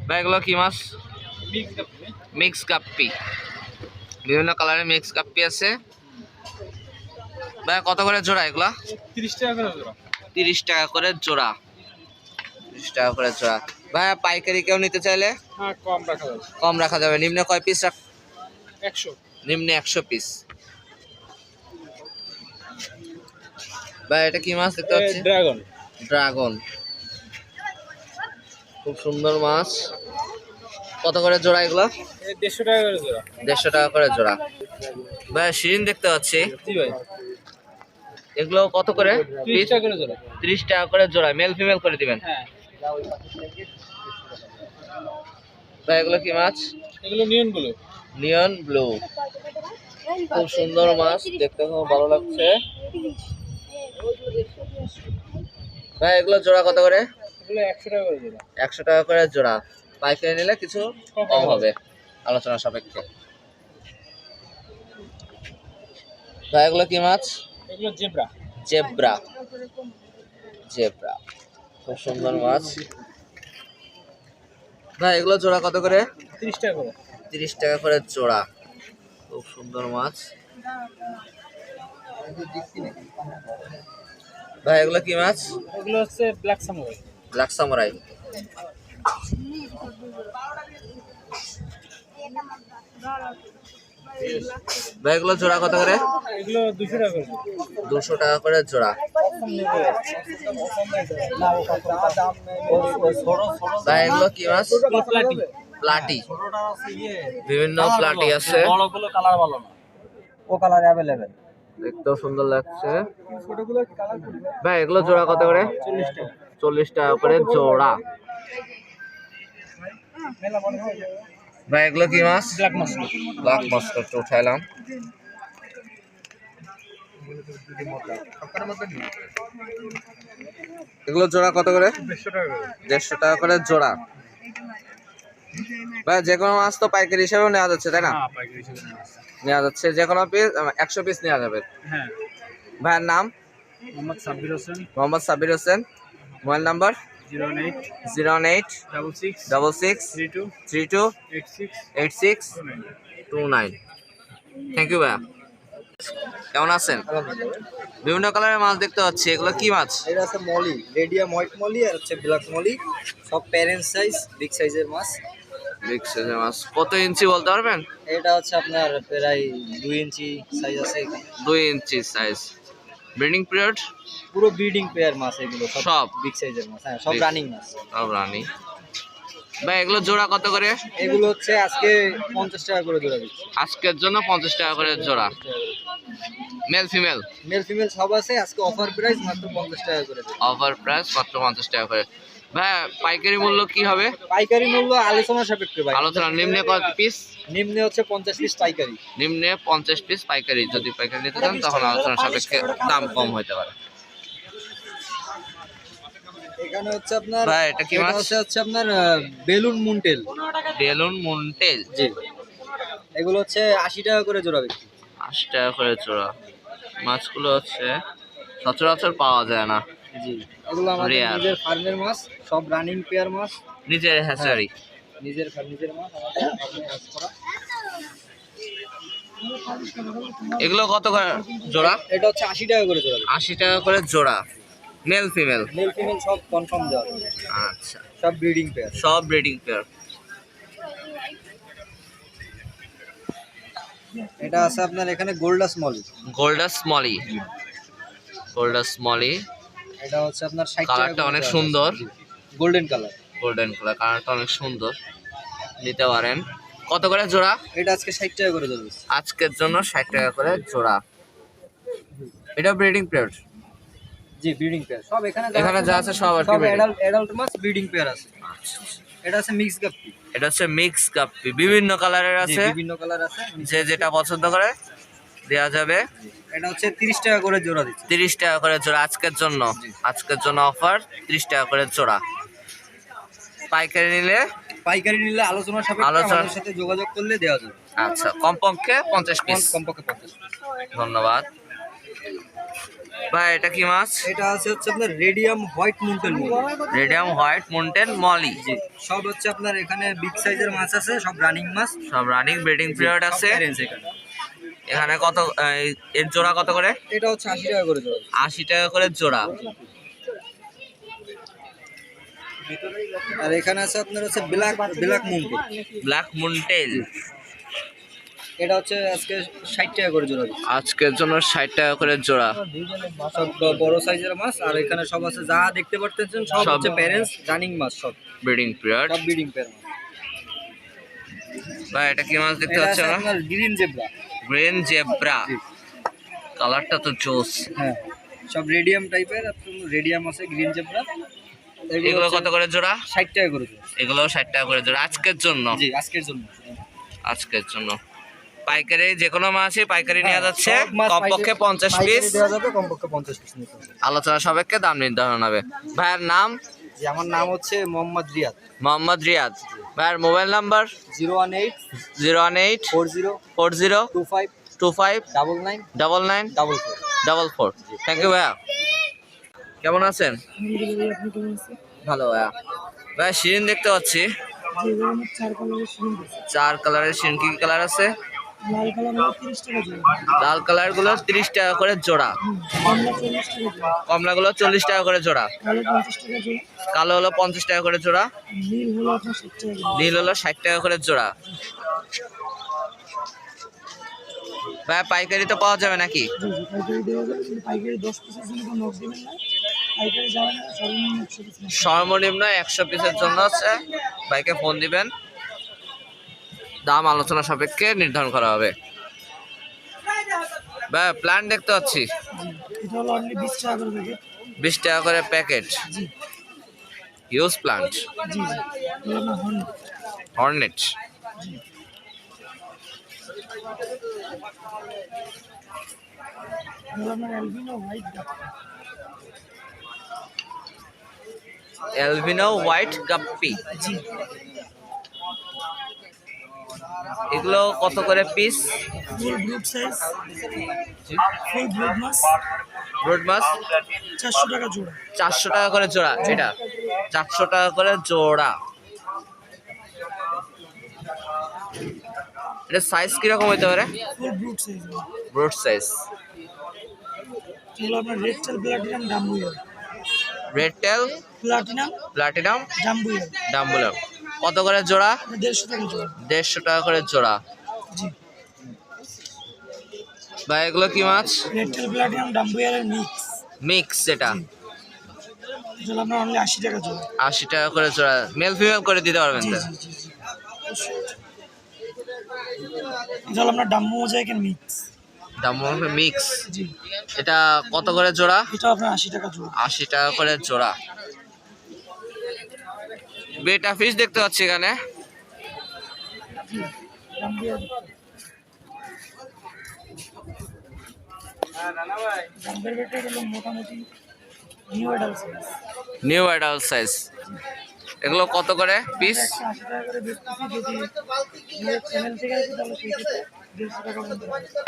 ভাই এগুলো কি মাছ? মিক্স কাপ্পি, বিভিন্ন কালারের মিক্স কাপ্পি আছে। ভাই কত করে জোড়া এগুলা? 30 টাকা করে জোড়া। 30 টাকা করে জোড়া, 30 টাকা করে জোড়া। ভাই পাইকারি কেউ নিতে চাইলে হ্যাঁ, কম রাখা যাবে। কম রাখা যাবে। নিম্নে কয় পিস? 100। নিম্নে 100 পিস। ভাই এটা কি মাছ দেখতে পাচ্ছি? ড্রাগন। ড্রাগন, খুব সুন্দর মাছ। কত করে জোড়া এগুলো? 150 টাকা করে জোড়া। 150 টাকা করে জোড়া। ভাই শিরিন দেখতে পাচ্ছি, জি ভাই, এগুলো কত করে 30 টাকা করে জোড়া। 30 টাকা করে জোড়া। মেল ফিমেল করে দিবেন। হ্যাঁ, ভাই এগুলো কি মাছ? এগুলো নিয়ন ব্লু। নিয়ন ব্লু, খুব সুন্দর মাছ, দেখতে খুব ভালো লাগছে। ভাই এগুলো জোড়া কত করে? এগুলো 100 টাকা করে জোড়া। 100 টাকা করে জোড়া। পাইকারি নিলে কিছু কম হবে আলোচনা সাপেক্ষে। ভাই এগুলো কি মাছ? এগুলো জেব্রা। জেব্রা, জেব্রা, খুব সুন্দর মাছ। ভাই এগুলো জোড়া কত করে? 30 টাকা করে। 30 টাকা করে জোড়া, খুব সুন্দর মাছ। ভাই এগুলো কি মাছ? এগুলো হচ্ছে ব্ল্যাক সামুরাই। Black samurai. ভাই এগুলো জোড়া কত করে? এগুলো 200 টাকা করে। 200 টাকা করে জোড়া। ভাই এগুলো কি মাছ? প্লাটি। প্লাটি, বিভিন্ন প্লাটি আছে। বড়গুলো কালার ভালো না, ও কালার अवेलेबल। দেখতেও সুন্দর লাগছে। ভাই এগুলো জোড়া কত করে? 40 টাকা। 40 টাকা করে জোড়া। ভাই এগুলো কি মাছ? Black master. ব্ল্যাক মাস্টার উঠাইলাম। এগুলো জোড়া কত করে? 150 টাকা করে। 150 টাকা করে জোড়া। ভাই যে কোনো মাছ তো পাইকারি হিসেবেও নেওয়া যাচ্ছে, তাই না? হ্যাঁ, পাইকারি হিসেবে নেওয়া আছে। নেওয়া যাচ্ছে যে কোনো পিস 100 পিস নেওয়া যাবে। হ্যাঁ, ভাইয়ের নাম? Mohammad Sabbir Hossain. Mohammad Sabir Hossain. Mobile number 08 08 66 66 32 32 86 86 29। 29। Thank you ভাইয়া। কেমন আছেন? বিভিন্ন কালারের মাছ দেখতে পাচ্ছি, এগুলো কি মাছ? এটা আছে মলি, রেডিয়াম হোয়াইট মলি আর হচ্ছে ব্ল্যাক মলি, সব প্যারেন্ট সাইজ, বিগ সাইজের মাছ। বিগ সাইজের মাছ। কত ইঞ্চি বলতে পারবেন? এটা হচ্ছে আপনার প্রায় 2 ইঞ্চি সাইজ আছে এখানে। 2 ইঞ্চি সাইজ। Breeding period? পুরো ব্রিডিং পেয়ার মাছ এগুলো সব? সব বিগ সাইজের মাছ। হ্যাঁ, সব Big- রানিং মাছ। সব রানি। ভাই এগুলো জোড়া কত করে? এগুলো হচ্ছে আজকে 50 টাকা করে জোড়া দিচ্ছি। আজকের জন্য 50 টাকা করে জোড়া। মেল ফিমেল মেল ফিমেল সব আছে, আজকে অফার প্রাইস মাত্র 50 টাকা করে দেব। অফার প্রাইস মাত্র 50 টাকা করে। ভাই পাইকারি মূল্য কি হবে? পাইকারি মূল্য আলোচনা সাপেক্ষে ভাই। আলোচনা। নিম্নে কত পিস? নিম্নে হচ্ছে 50 পিস পাইকারি। নিম্নে 50 পিস পাইকারি। যদি পাইকারি নিতে চান তখন আলোচনা সাপেক্ষে দাম কম হতে পারে। এখানে হচ্ছে আপনার ভাই এটা কি মাছ? হচ্ছে আপনার বেলুন মুনটেল। বেলুন মুনটেল। জি, এগুলো হচ্ছে 80 টাকা করে জোড়া বিক্রি। 80 টাকা করে জোড়া। মাছগুলো হচ্ছে সচরাচর পাওয়া যায় না। জি, এগুলো আমাদের Rare। নিজের ফার্মের মাছ, সব রানিং পেয়ার মাছ। নিজের হ্যাচারি। নিজের মাছ আমাদের ফার্মে চাষ করা। এগুলো কত করে জোড়া? এটা হচ্ছে 80 টাকা করে জোড়া। 80 টাকা করে জোড়া। Male female? মেল ফিমেল সব কনফার্ম দেওয়া আছে। আচ্ছা, সব ব্রিডিং পেয়ার। সব ব্রিডিং পেয়ার। এটা আছে আপনার এখানে গোল্ডাস মলি। গোল্ডাস মলি, গোল্ডাস মলি। এটা হচ্ছে আপনার 60 টাকা। কালারটা অনেক সুন্দর। Golden colour. গোল্ডেন কালার, কালারটা অনেক সুন্দর। নিতে পারেন। কত করে জোড়া? এটা আজকে 60 টাকা করে জোড়া। আজকের জন্য 60 টাকা করে জোড়া। এটা ব্রিডিং পেয়ার? জি, ব্রিডিং পেয়ার সব এখানে এখানে যা আছে সব আর কি সব breeding? অ্যাডাল্ট মাছ ব্রিডিং পেয়ার আছে। এটা আছে মিক্স গাপ্পি। এটা হচ্ছে মিক্স কাপ্পি, বিভিন্ন কালারের জি, আছে। বিভিন্ন কালার আছে। যে যেটা পছন্দ করে দেয়া যাবে। এটা হচ্ছে 30 টাকা করে জোড়া দিচ্ছে। 30 টাকা করে জোড়া আজকের জন্য। আজকের জন্য অফার 30 টাকা করে জোড়া। পাইকারি নিলে? পাইকারি নিলে আলোচনা সাপেক্ষে আমাদের সাথে যোগাযোগ করলে দেওয়া যাবে। আচ্ছা, কমপক্ষে 50 পিস। কমপক্ষে 50 পিস। ধন্যবাদ। ভাই এটা কি মাছ? এটা হচ্ছে আপনার radium white mountain molly. Radium white mountain molly. জি, সব হচ্ছে আপনার এখানে বিগ সাইজের মাছ আছে, সব রানিং মাছ, সব রানিং ব্রিডিং পিরিয়ড সব আছে। parents এখানে। এখানে কত এর জোড়া কত করে? এটা হচ্ছে 80 টাকা করে জোড়া। 80 টাকা করে জোড়া। আর এখানে আছে আপনার হচ্ছে ব্ল্যাক মুন্টেল। ব্ল্যাক মুনটেল এটা হচ্ছে আজকে 60 টাকা করে জোড়া। আজকের জন্য 60 টাকা করে জোড়া। সব বড় সাইজের মাছ। আর এখানে সব আছে যা দেখতে পারতেছেন সব সব হচ্ছে প্যারেন্টস রানিং মাছ, সব ব্রিডিং পিরিয়ড। সব ব্রিডিং পেয়ার মাছ। ভাই এটা কি মাছ দেখতে এটা পাচ্ছি আছে আমরা? আপনার গ্রিন জেব্রা। Green zebra. জি। কালারটা তো জোস। হ্যাঁ, সব রেডিয়াম টাইপের, আপনার রেডিয়াম আছে, গ্রিন জেব্রা। এগুলো কত করে জোড়া? 60 টাকা করে জোড়া। এগুলো 60 টাকা করে জোড়া আজকের জন্য। জি, আজকের জন্য। আজকের জন্য পাইকারি যে কোনো মাছই পাইকারি নেওয়া যাচ্ছে। সব মাছ কমপক্ষে 50 পাইকারি পিস। দেওয়া যাবে, কমপক্ষে 50 পিস নিতে হবে। আলোচনা সাপেক্ষে দাম নির্ধারণ হবে। ভাইয়ের নাম? জি, আমার নাম হচ্ছে মোহাম্মদ রিয়াদ। মোহাম্মদ রিয়াদ। ভাইয়ের মোবাইল নাম্বার? 018 018 40 40 25 25 99 99 44। 44। থ্যাংক ইউ ভাইয়া। কেমন আছেন? ভালো ভাইয়া। ভাই শিরিন দেখতে পাচ্ছি। 4 কালারের শিরিন। কি কি কালার আছে? লাল কালার গুলো 30 টাকা করে জোড়া। কমলা গুলো 40 টাকা করে জোড়া। কালো হলো 50 টাকা করে জোড়া। নীল হলো 60 টাকা করে জোড়া। ভাই পাইকারি তো পাওয়া যাবে নাকি? সর্বনিম্ন 100 পিসের জন্য আছে। বাইকে ফোন দিবেন, দাম আলোচনা সাপেক্ষে নির্ধারণ করা হবে। ভাই প্ল্যান দেখতে পাচ্ছি 20 টাকা করে প্যাকেট। Huge plant. Hornet. Albino white guppy. এগুলো কত করে পিস? ব্রড মাছ 400 টাকা করে জোড়া। এটা 400 টাকা করে জোড়া। এটা সাইজ কিরকম হইতে পারে? Broad size. Red tail platinum ডাম্বুলাম কত করে জোড়া? 150 টাকা করে জোড়া। ভাই এগুলো কি মাছ? মিক্স। এটা 80 টাকা করে জোড়া। মেল ফিমেল করে দিতে পারবেন তো? ডাম্বু মিক্স। এটা কত করে জোড়া? 80 টাকা করে জোড়া। বেটা ফিশ দেখতে পাচ্ছি এখানে। New adult size. এগুলো কত করে পিস?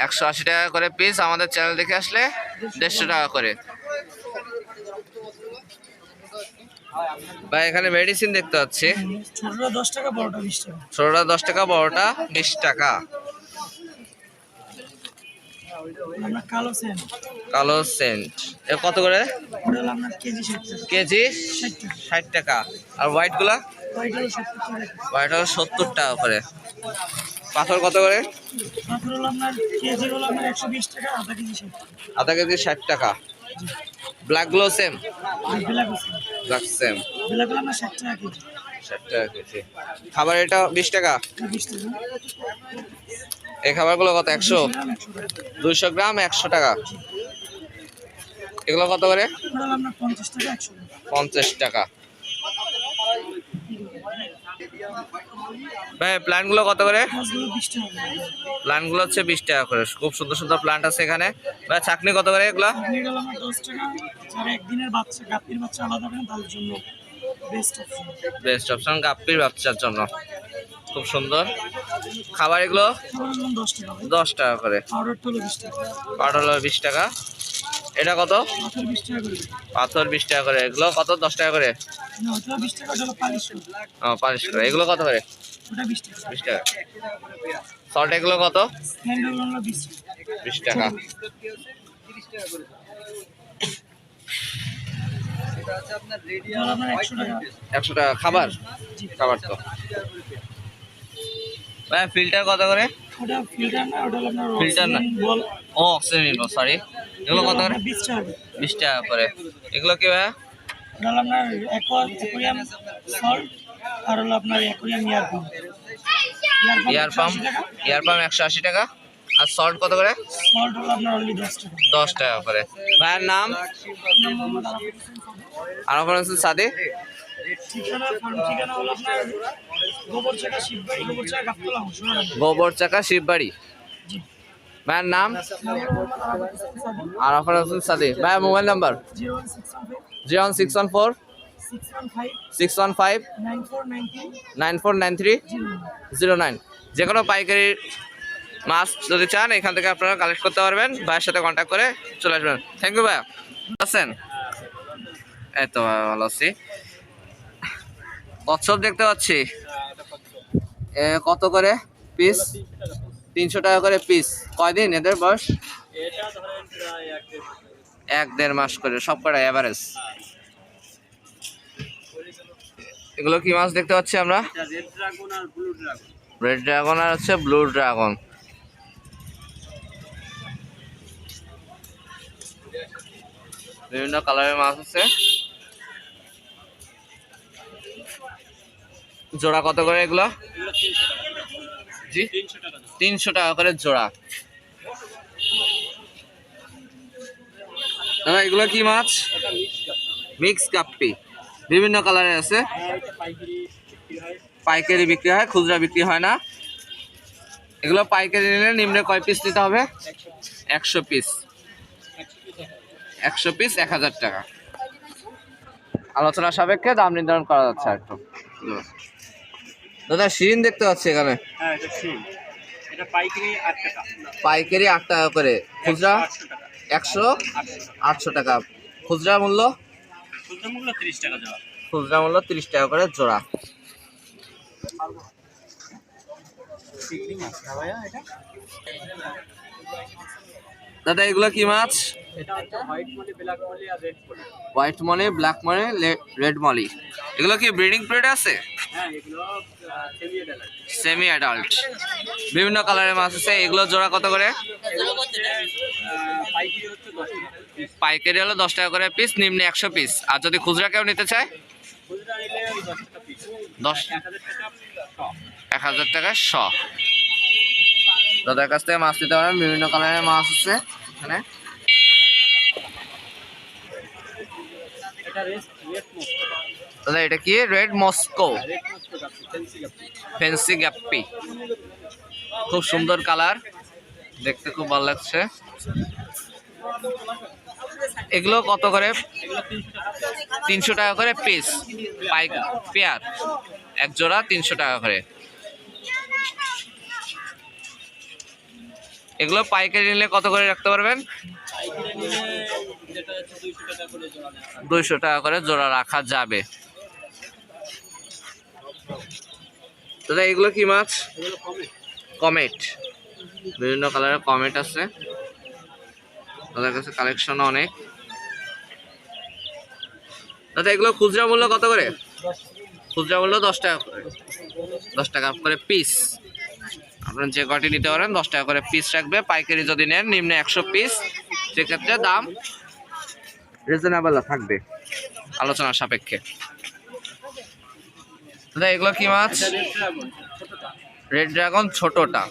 180 টাকা করে পিস। আমাদের চ্যানেল দেখে আসলে 150 টাকা করে। ভাই এখানে মেডিসিন দেখতে পাচ্ছি। ছোটটা 10 টাকা, বড়টা 20 টাকা। ছোটটা 10 টাকা, বড়টা 20 টাকা। আমরা কালো সেন্ট, কালো সেন্ট এ কত করে? ওটা হলো আপনার কেজি 60 টাকা। কেজি 60 টাকা। 60 টাকা। আর হোয়াইট গুলা? হোয়াইট হলো 70 টাকা। হোয়াইট হলো 70 টাকা করে। পাথর কত করে? পাথর হলো আপনার কেজি হলো আপনার 120 টাকা, আধা কেজি 60 টাকা। আধা কেজি 60 টাকা। ব্ল্যাক গুলো সেম? আর ব্ল্যাক আছে, ব্ল্যাক সেম। ব্ল্যাক হলো আপনার 60 টাকা কেজি। 60 টাকা কেজি। খাবার এটা 20 টাকা। 20 টাকা। এই খাবারগুলো কত? 100? 200 গ্রাম 200 গ্রাম 100 100 টাকা। টাকা। এগুলো কত করে? ওটা হলো আপনার 50 টাকা 100 টাকা। 50 টাকা। ভাই প্ল্যান্ট গুলো কত করে? মাছগুলো 20 টাকা করে। প্ল্যান্ট গুলো হচ্ছে 20 টাকা করে। খুব সুন্দর সুন্দর প্ল্যান্ট আছে এখানে। ভাই চাকনি কত করে এগুলা? আপনি গেলাম 10 টাকা। যারা একদিনের বাচ্চা, গাপ্পির বাচ্চা আলাদা করেন তাদের জন্য বেস্ট অপশন। বেস্ট অপশন গাপ্পির বাচ্চার জন্য। খুব সুন্দর খাবার এগুলো। খাবার হলো 10 টাকা। 10 টাকা করে। পাউডারটা হলো 20 টাকা। পাউডার হলো 20 টাকা। এটা কত? পাথর 20 টাকা করে। পাথর 20 টাকা করে। এগুলো কত? 10 টাকা করে। না ওটা 20 টাকা, ওটা হলো পালিশ করা। ও, 50 করে। এগুলো কত করে? ওটা 20 টাকা। 20 টাকা। সল্ট এগুলো কত? স্যান্ডেল হলো 20 টাকা। 20 টাকা। এটা আছে আপনার রেডিয়া তাহলে আপনার 100 টাকা। 100 টাকা খাবার? খাবার তো। ভাই ফিল্টার কত করে? ওটা ফিল্টার না, ওটা হলো আপনার ফিল্টার না। বল। ও, অক্সিজেন সরি। এগুলো কত করে? 20 টাকা করে। 20 টাকা করে। এগুলো কি ভাই? ওটা হলো আপনার অ্যাকোয়ারিয়াম সল্ট, আর হলো আপনার অ্যাকোয়ারিয়াম ইয়ারপাম্প। ইয়ার পাম্প? ইয়ার পাম্প 180 টাকা। আর সল্ট কত করে? সল্ট হলো আপনার অনলি 10 টাকা। 10 টাকা করে। ভাইয়ের নাম? মোহাম্মদ আরাফাত হোসেন সাদি। ঠিকানা হলো আপনার গোবরচাকা শিববাড়ি, গোবরচাকা গাবতলা হোসেন। গোবরচাকা শিববাড়ি। জি। ভাইয়ের নাম? মোহাম্মদ আরাফাত হোসেন সাদি। ভাইয়ের মোবাইল নাম্বার? 01615 01614 615 615 9493 9493 09। যে কোনো পাইকারি মাছ যদি চান এখান থেকে আপনারা কালেক্ট করতে পারবেন। ভাইয়ের সাথে কন্ট্যাক্ট করে চলে আসবেন। থ্যাংক ইউ ভাইয়া। আছেন? এই তো ভাই, ভালো আছি। কচ্ছপ দেখতে পাচ্ছি। কত করে পিস? 300 টাকা করে পিস। কয়দিন এদের বয়স? 1-1.5 মাস করে সব কটা এভারেজ। এগুলো কি মাছ দেখতে পাচ্ছি আমরা? রেড ড্রাগন আর ব্লু ড্রাগন। রেড ড্রাগন আর হচ্ছে ব্লু ড্রাগন। বিভিন্ন কালারের মাছ আছে। জোড়া কত করে এগুলো? জি, 300 টাকা করে জোড়া। দাদা এগুলো কি মাছ? মিক্স গাপ্পি। বিভিন্ন কালারের আছে। পাইকারি বিক্রি হয়, খুচরা বিক্রি হয় না। এগুলো পাইকারি নিলে নিম্নে কয় পিস নিতে হবে? 100 পিস। 100 পিস 1000 টাকা। আলোচনা সাপেক্ষে দাম নির্ধারণ করা যাচ্ছে একটু। দাদা শিরিন দেখতে পাচ্ছি এখানে। হ্যাঁ, এটা ঠিক। এটা পাইকারি 8 টাকা। পাইকারি 8 টাকা করে, খুচরা 800 টাকা। 800 টাকা। খুচরা মূল্য? খুচরা মূল্য 30 টাকা জোড়া। খুচরা মূল্য 30 টাকা করে জোড়া। চিংড়ি মাছ না ভাইয়া এটা? দাদা এগুলো কি মাছ? এটা হচ্ছে হোয়াইট মলি, ব্ল্যাক মলি আর red molly. White molly, black molly, red molly. এগুলো কি ব্রিডিং পিরিয়ড আছে? হ্যাঁ, এগুলো সেমি অ্যাডাল্ট। Semi adult. বিভিন্ন কালারের মাছ আছে। এগুলো জোড়া কত করে? পাইকারি হচ্ছে 10 টাকা। পাইকারি হলো 10 টাকা করে পিস, নিম্নে 100 পিস। আর যদি খুচরা কেউ নিতে চায়? খুচরা নিলে ওই 10 টাকা পিস। 10 1000 টাকা শ। 1000 টাকা শ। দাদার কাছ থেকে মাছ নিতে পারেন। বিভিন্ন কালারের মাছ আছে এখানে। এটা রেড মস্কো। দাদা এটা কি? Red Moscow red Moscow guppy, fancy guppy. Fancy guppy. খুব সুন্দর কালার, দেখতে খুব ভালো লাগছে। এগুলো কত করে? এগুলো 300 টাকা। 300 টাকা করে পিস। পেয়ার এক জোড়া 300 টাকা করে। এগুলো পাইকারি নিলে কত করে রাখতে পারবেন? পাইকারি নিলে যেটা হচ্ছে 200 টাকা করে জোড়া নেওয়া হয়। 200 টাকা করে জোড়া রাখা যাবে। দাদা এগুলো কি মাছ? এগুলো কমে। কমেট। বিভিন্ন কালারের কমেট আছে দাদার কাছে, কালেকশন অনেক। দাদা এগুলো খুচরা মূল্য কত করে? খুচরা মূল্য 10 টাকা করে। 10 টাকা করে পিস। আপনারা যে কয়টি নিতে পারেন 10 টাকা করে পিস রাখবে। পাইকারি যদি নেন নিম্নে 100 পিস, সেক্ষেত্রে দাম রিজনেবল থাকবে আলোচনার সাপেক্ষে। দাদা এগুলো কি মাছ? রেড ড্রাগন ছোটটা। রেড ড্রাগন ছোটটা।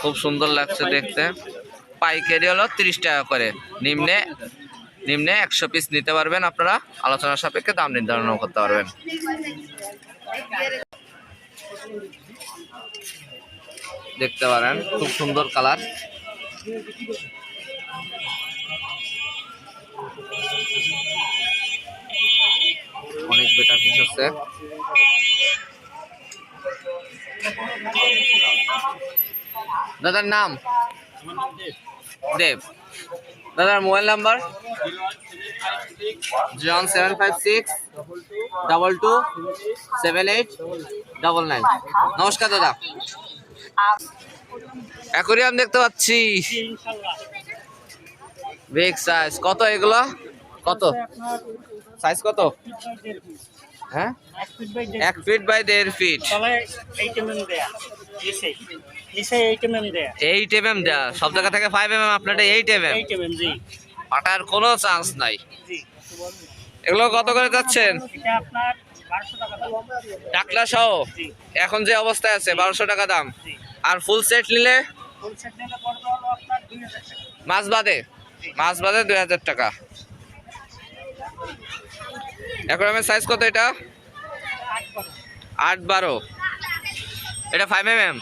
খুব সুন্দর লাগছে দেখতে। পাইকারি হলো 30 টাকা করে, নিম্নে 100 পিস নিতে পারবেন আপনারা। আলোচনার সাপেক্ষে দাম নির্ধারণ করতে পারবেন। দেখতে পারেন খুব সুন্দর কালার। অনেক বেটা পিস আছে। দাদার নাম? দেব। দাদার মোবাইল নাম্বার 075622789। নমস্কার দাদা। অ্যাকোরিয়াম দেখতে পাচ্ছি, বিগ সাইজ। কত এগুলো? কত সাইজ? কত? হ্যাঁ, 1 ফিট বাই 1.5 ফিট। 8 mm দেয়া, সব জায়গা থেকে 5 mm, আপনারটা 8 mm। পাটার কোনো চান্স নাই। এগুলো কত করে যাচ্ছেন? টাকলা সহ এখন যে অবস্থায় আছে 1200 টাকা দাম। আর ফুল সেট নিলে মাছ বাদে 2000 টাকা। অ্যাকোয়ারিয়ামের সাইজ কত এটা? 8-12। এটা 5 mm।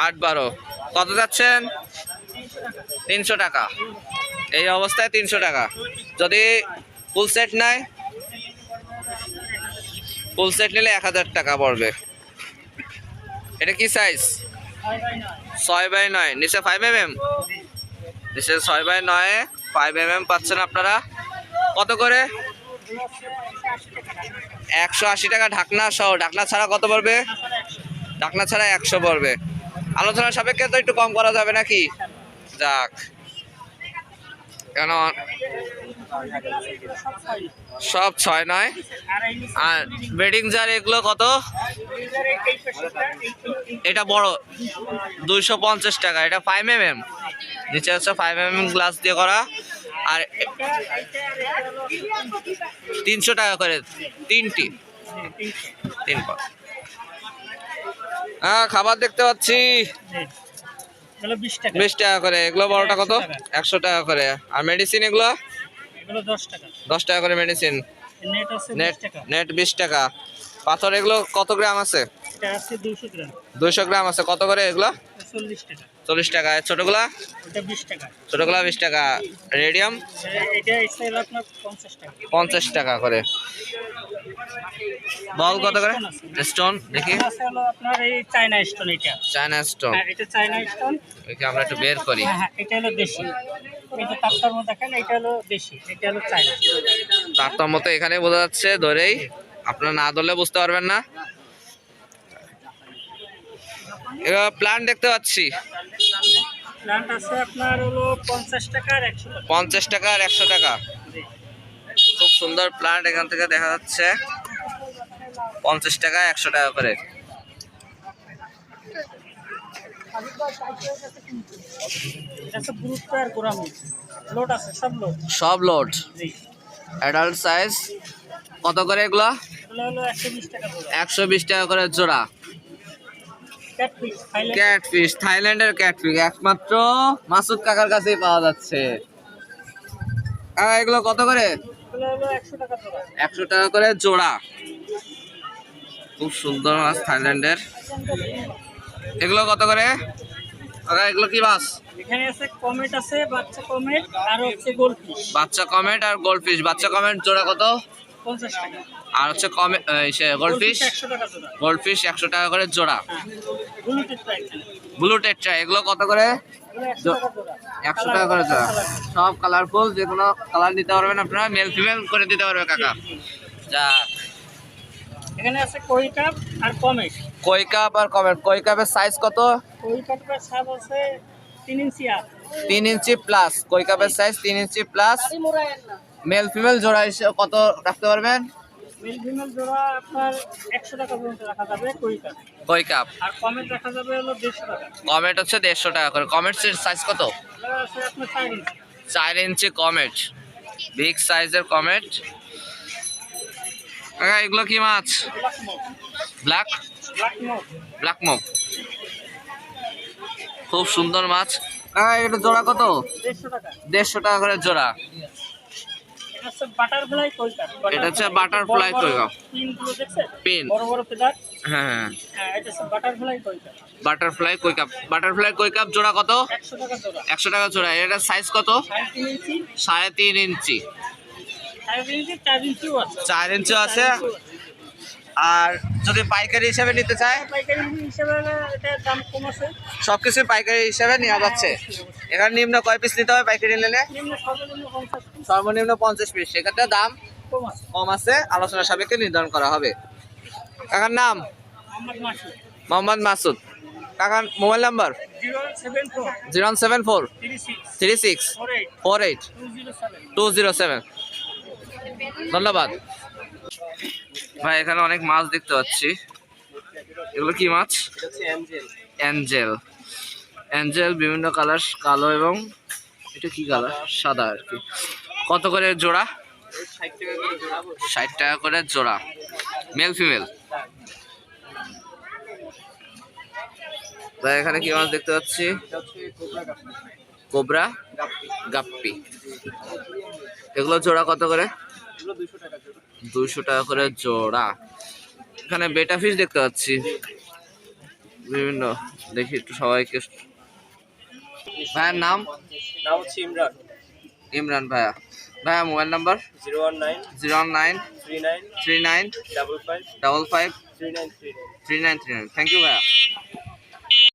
8-12 কত যাচ্ছেন? 300 টাকা। এই অবস্থায় 300 টাকা। যদি ফুল সেট নেয়, ফুল সেট নিলে 1000 টাকা পড়বে। এটা কি সাইজ? 6x9। নিচে 5 mm, নিচে 6x9 5 mm পাচ্ছেন আপনারা। কত করে? 180 টাকা ঢাকনা সহ। ঢাকনা ছাড়া কত পড়বে? ঢাকনা ছাড়া 100 পড়বে। আলোচনার সাপেক্ষে তো একটু কম করা যাবে নাকি? যাক, কেন সব 6-9। আর বেডিং জার এগুলো কত? এটা বড় 250 টাকা। এটা 5 mm, নিচে হচ্ছে 5 mm গ্লাস দিয়ে করা। আর 300 টাকা করে তিনটি, 3 পট। হ্যাঁ, খাবার দেখতে পাচ্ছি 20 টাকা করে। এগুলো বড়টা কত? 100 টাকা করে। আর মেডিসিন এগুলো 10 টাকা করে মেডিসিন। নেট 20 টাকা। পাথর এগুলো কত গ্রাম আছে? 200 গ্রাম আছে। কত করে এগুলো? 40 টাকা। ছোটগুলা? ছোটগুলা 20 টাকা। রেডিয়াম 50 টাকা করে। বল কত করে? স্টোন দেখি। আপনার এই চায়না স্টোন। এটা চায়না স্টোন। এটা চায়না স্টোন। ওকে আমরা একটু বের করি। হ্যাঁ, এটা হলো দেশি। এই যে তারতম্য দেখেন, এটা হলো দেশি, এটা হলো চায়না। তারতম্য তো এখানে বোঝা যাচ্ছে, ধরেই আপনারা না ধরলে বুঝতে পারবেন না। এবার প্লান্ট দেখতে পাচ্ছি। প্লান্ট আছে আপনার হলো 50 টাকা আর 100 টাকা। 50 টাকা আর 100 টাকা। খুব সুন্দর প্লান্ট এখান থেকে দেখা যাচ্ছে। 50 টাকা 100 টাকা করে। এটা গুরুত্ব আর গোরামি লোড আছে, সব লোড। সব লোড। জি, অ্যাডাল্ট সাইজ কত করে এগুলা? এগুলো হলো 120 টাকা জোড়া। 120 টাকা করে জোড়া। Catfish, Thailand. ক্যাটফিশ, থাইল্যান্ডের ক্যাটফিশ একমাত্র মাসুদ কাকার কাছেই পাওয়া যাচ্ছে। এগুলো কত করে? এগুলো হলো 100 টাকা জোড়া। 100 টাকা করে জোড়া। খুব সুন্দর মাছ থাইল্যান্ডের। এগুলো কত করে? এগুলো কি মাছ? এখানে আছে কমেট, আছে বাচ্চা কমেট, আর হচ্ছে গোল্ডফিশ। বাচ্চা কমেট আর গোল্ডফিশ। বাচ্চা কমেট জোড়া কত? 50 টাকা। আর হচ্ছে গোল্ডফিশ? 100 টাকা জোড়া। গোল্ডফিশ 100 টাকা করে জোড়া। হ্যাঁ, ব্লু টেট্রা এখানে। ব্লু টেট্রা এগুলো কত করে? এগুলো 100 টাকা জোড়া। 100 টাকা করে জোড়া। সব কালারফুল, যে কোনো কালার নিতে পারবেন আপনারা। মেল ফিমেল করে দিতে পারবে কাকা। যা, এখানে আছে কই কাপ আর কমেট। কই কাপ আর কমেট। কই কাপের সাইজ কত? কই কাপের সাইজ আছে 3 ইঞ্চি আর 3 ইঞ্চি প্লাস। কই কাপের সাইজ 3 ইঞ্চি প্লাস। মেল ফিমেল জোড়া হিসেবে কত রাখতে পারবেন? মেল ফিমেল জোড়া আপনার 100 টাকা পর্যন্ত রাখা যাবে কই কাপ। কই কাপ। আর কমেট রাখা যাবে হলো 150 টাকা। কমেট হচ্ছে 150 টাকা করে। কমেটের সাইজ কত? এটা আছে আপনার 4 ইঞ্চি। 4 ইঞ্চি কমেট, বিগ সাইজের কমেট। এগুলো কি মাছ? Black black mug. খুব সুন্দর মাছ। এটা জোড়া কত? 150 টাকা। 150 টাকা করে জোড়া। এটা হচ্ছে বাটারফ্লাই কই কাপ। এটা হচ্ছে বাটারফ্লাই কই কাপ। পিনগুলো দেখছেন? পিন। বড় বড় ফেদার। হ্যাঁ, হ্যাঁ, এটা হচ্ছে বাটারফ্লাই কই কাপ। বাটারফ্লাই কই কাপ। বাটারফ্লাই কই কাপ জোড়া কত? 100 টাকা জোড়া। 100 টাকা জোড়া। এটা সাইজ কত? 3.5 ইঞ্চি। 3.5 ইঞ্চি। 3.5 ইঞ্চি, 4 ইঞ্চিও আছে। 4 ইঞ্চি আছে। আর যদি পাইকারি হিসেবে নিতে চায় পাইকারি হিসেবে এটার দাম কম আছে। সবকিছু পাইকারি হিসেবে নেওয়া যাচ্ছে। এখানে নিম্ন কয় পিস নিতে হবে পাইকারি নিলে? নিম্ন সর্বনিম্ন 50 পিস সর্বনিম্ন 50 পিস। সেক্ষেত্রে দাম কম আছে। কম আছে, আলোচনা সাপেক্ষে নির্ধারণ করা হবে। কাকার নাম? মোহাম্মদ মাসুদ। মোহাম্মদ মাসুদ। কাকার মোবাইল নাম্বার? 074 074 36 36 48 48 207। 207। ধন্যবাদ ভাই। এখানে অনেক মাছ দেখতে পাচ্ছি, এগুলো কি মাছ? এটা হচ্ছে অ্যাঞ্জেল। অ্যাঞ্জেল। অ্যাঞ্জেল বিভিন্ন কালার, কালো এবং এটা কি কালার? সাদা আর কি। কত করে জোড়া? 60 টাকা করে জোড়া। 60 টাকা করে জোড়া, মেল ফিমেল। ভাই এখানে কি মাছ দেখতে পাচ্ছি? এটা হচ্ছে কোবরা কাপ। কোবরা গাপ্পি। এগুলো জোড়া কত করে? এগুলো 200 টাকা জোড়া। 200 টাকা করে জোড়া। এখানে বেটা ফিশ দেখতে পাচ্ছি বিভিন্ন। দেখি একটু সবাইকে। ভাইয়ের নাম? নাম হচ্ছে ইমরান। ইমরান ভাইয়া। ভাইয়া মোবাইল নাম্বার? 019 019 39 39 55 55 3939। 3939। থ্যাংক ইউ ভাইয়া।